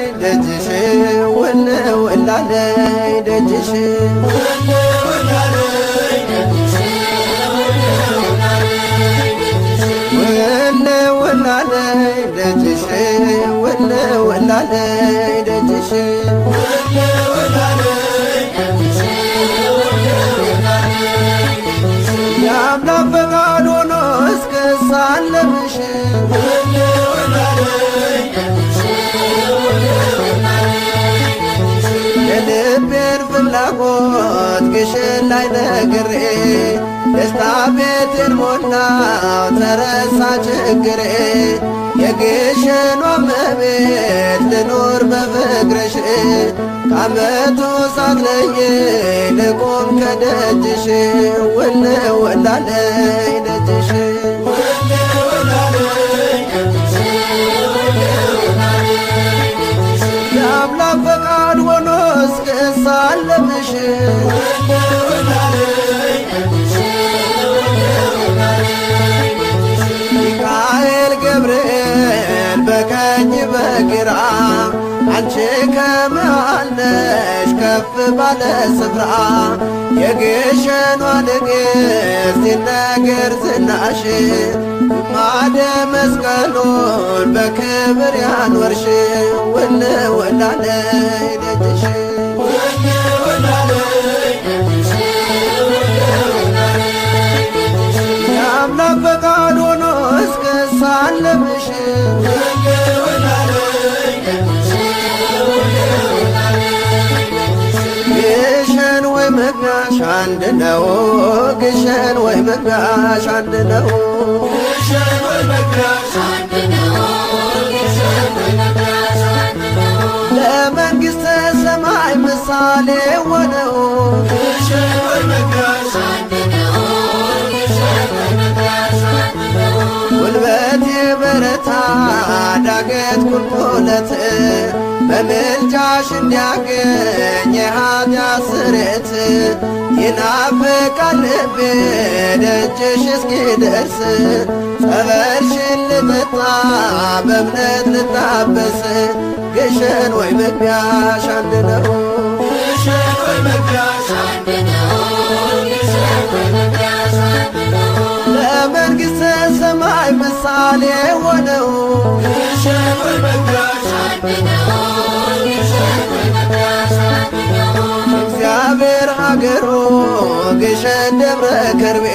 ደጅሽ ወለወላለይ ደጅሽ ወለወላለይ ደጅሽ ወለወላለይ ደጅሽ የአምላክ ፈቃድ ሆኖ እስክሳለምሽ የልቤን ፍላጎት ግሽን ላይ ነግሬ ደስታ ቤቴን ሞላው ተረሳ ችግሬ የግሽኗ እመቤት ልኖር በፍቅርሽ ከዓመቱ ሳትለይ ልቆም ከደጅሽ ወለወላለይ ደጅሽ የአምላክ ፈቃድ ሆኖ እስክሳለምሽ ሚካኤል ገብርኤል በቀኝ በግራ አንቺ ከመሃል ነሽ ከፍ ባለ ስፍራ የግሸኗ ንግሥት ይነገር ዝናሽ ግማደ መስቀሉን በክብር ያኖርሽ ወለወላለይ ደጅሽ የአምላክ ፈቃድ ሆኖ እስክሳለምሽ ግሸን ወይ መግቢያሽ አንድ ነው ግሸን ወይ መግቢያሽ አንድ ነው ለመንግሥተ ሰማይ ምሳሌ ሆነው ጉልበቴ በረታ ዳገት ቁልቁለት በምልጃሽ እንዲያገኝ የኃጢአት ስርየት ይናፍቃል ልቤ ደጅሽ እስኪደርስ ጸበልሽን ልጠጣ በእምነት ልታበስ ግሸን ወይ መግቢያሽ አንድ ነው ለመንግሥተ ሰማይ ምሳሌ ሆነው እግዚአብሔር ሀገሩ ግሸን ደብረ ከርቤ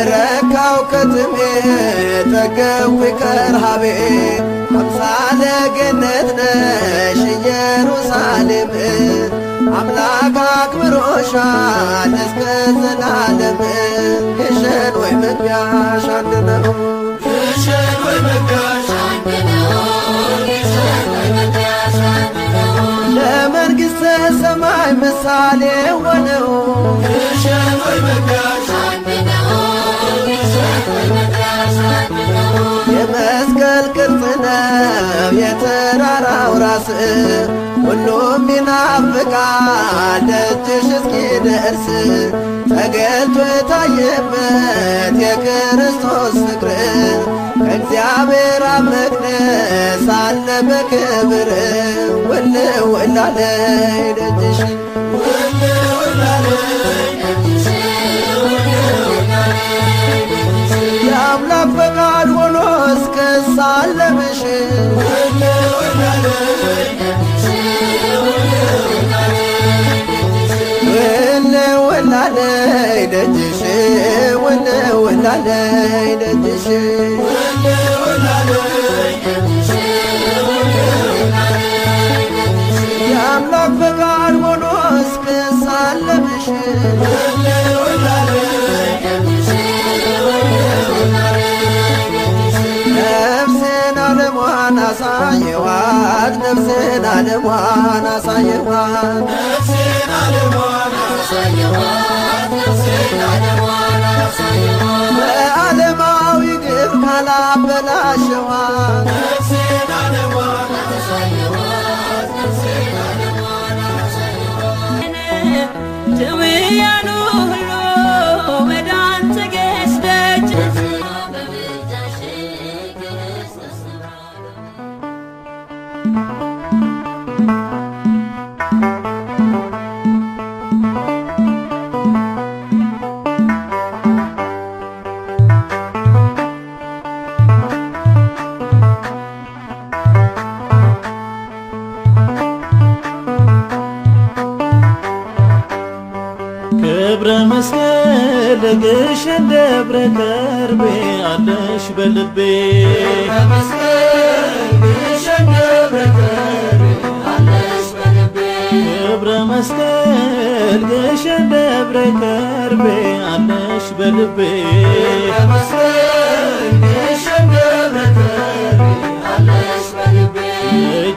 ረካው ከትሜ ጠገብኩ ከረሃቤ አምሳለ ገነት ነሽ ኢየሩሳሌም አምላክ አክብሮሻል እስከ ዘላለም ግሸን ወይ መግቢያሽ አንድ ነው ለመንግሥተ ሰማይ ምሳሌ ሆነው የመስቀል ቅርጽ ነው የተራራው ራስ ሁሉም ይናፍቃል ደጅሽ እስኪደርስ ተገልጦ የታየበት የክርስቶስ ፍቅር ከእግዚአብሔር አብ መቅደስ አለ በክብር ወለወላለይ ደጅሽ የአምላክ ፈቃድ ሆኖ እስክሳለምሽ ወለወላለይ ደጅሽ ወለወላለይ ደጅሽ የአምላክ ፈቃድ ሆኖ እስክሳለምሽ ነፍሴን ዓለሟን አሳየኋት ነፍሴን ዓለሟን አሳየኋት በዓለማዊ ግብ ካላበላሸኋት ድውያኑ ሁሉ ክብረ መስቀል ግሸን ደብረ ከርቤ አለሽ በልቤ ክብረ መስቀል ግሸን ደብረ ከርቤ አለሽ በልቤ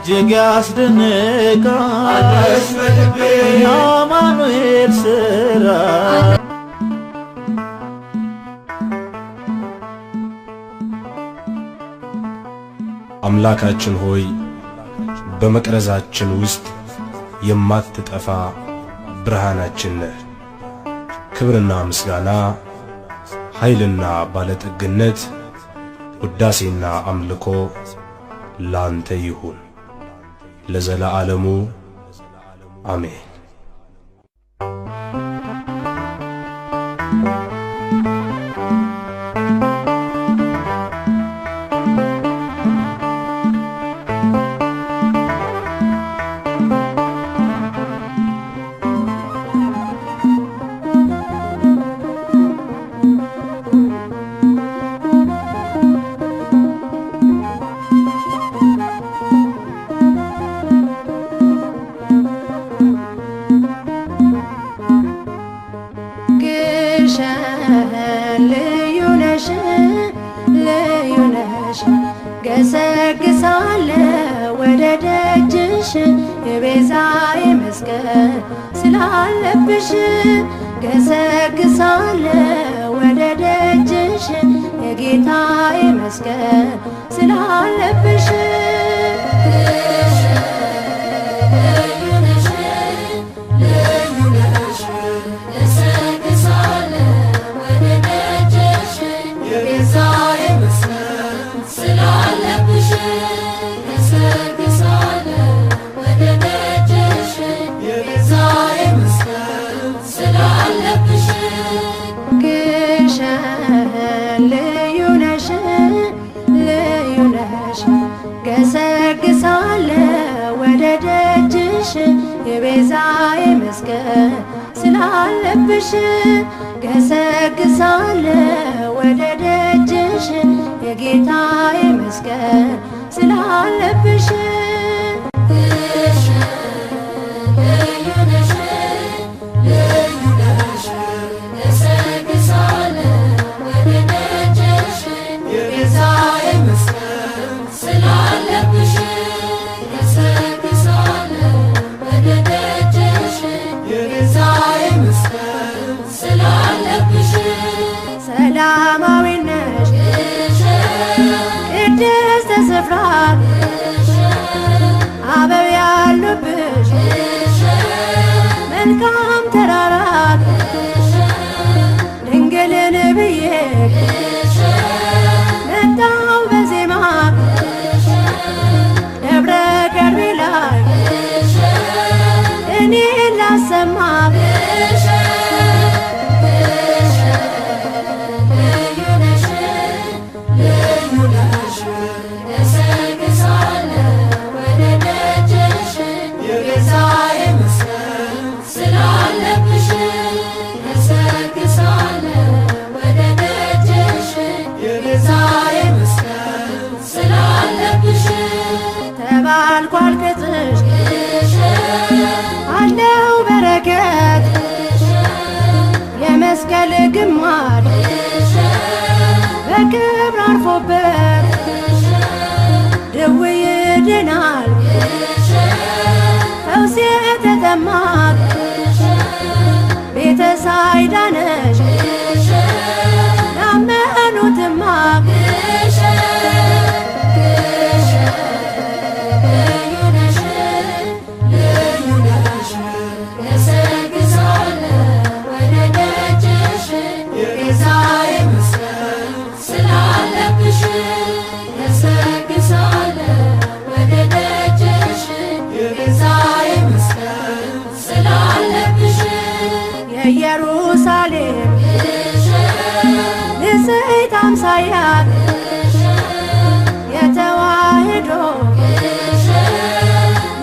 እጅግ ያስደንቃል የአማኑኤል ሥራ አምላካችን ሆይ በመቅረዛችን ውስጥ የማትጠፋ ብርሃናችን ነህ። ክብርና ምስጋና ኃይልና ባለጠግነት ውዳሴና አምልኮ ላንተ ይሁን ለዘለዓለሙ አሜን። ገሰግሳለሁ ወደ ደጅሽ የቤዛዬ መስቀል ስላለብሽ ገሰግሳለሁ ወደ ደጅሽ የጌታዬ መስቀል ስላለብሽ ገሰግሳለሁ ወደ ደጅሽ የቤዛዬ መስቀል ስላለብሽ ገሰግሳለሁ ወደ ደጅሽ የጌታዬ መስቀል ስላለብሽ ሰላማዊ ነሽ ቅድስተ ስፍራ አበው ያሉብሽ መልካም ተራራ ድንግልን ብዬ መጣሁ በዜማ ደብረ ከርቤ ላይ እኔ ላሰማ ተባልኳል ቅጥሽ አለው በረከት የመስቀል ግማድ በክብር አርፎበት ድውይ ይድናል ፈውስ የተጠማ ቤተ ሳይዳ ነሽ ላመኑትማ የኢየሩሳሌም ንጽሕት አምሳያት የተዋሕዶ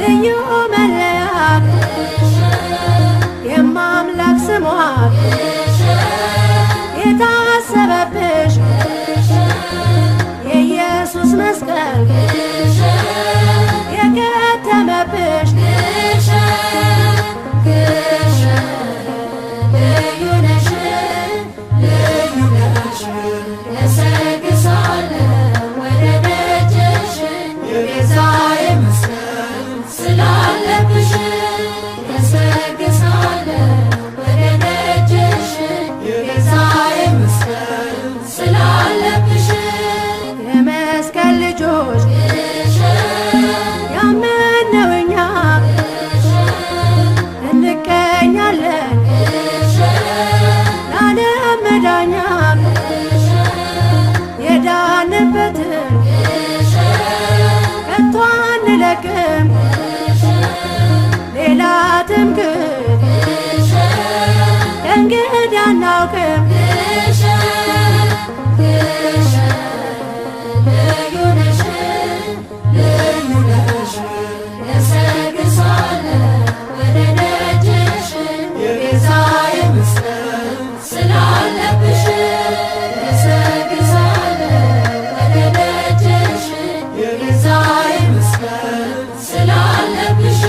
ልዩ መለያ የማምላክ ስሟ አናውቅም ግሸን ግሸን ልዩ ነሽ ልዩ ነሽ ገሰግሳለሁ ወደ ደጅሽ የቤዛዬ መስቀል ስላለብሽ ገሰግሳለሁ ወደ ደጅሽ የቤዛዬ መስቀል ስላለብሽ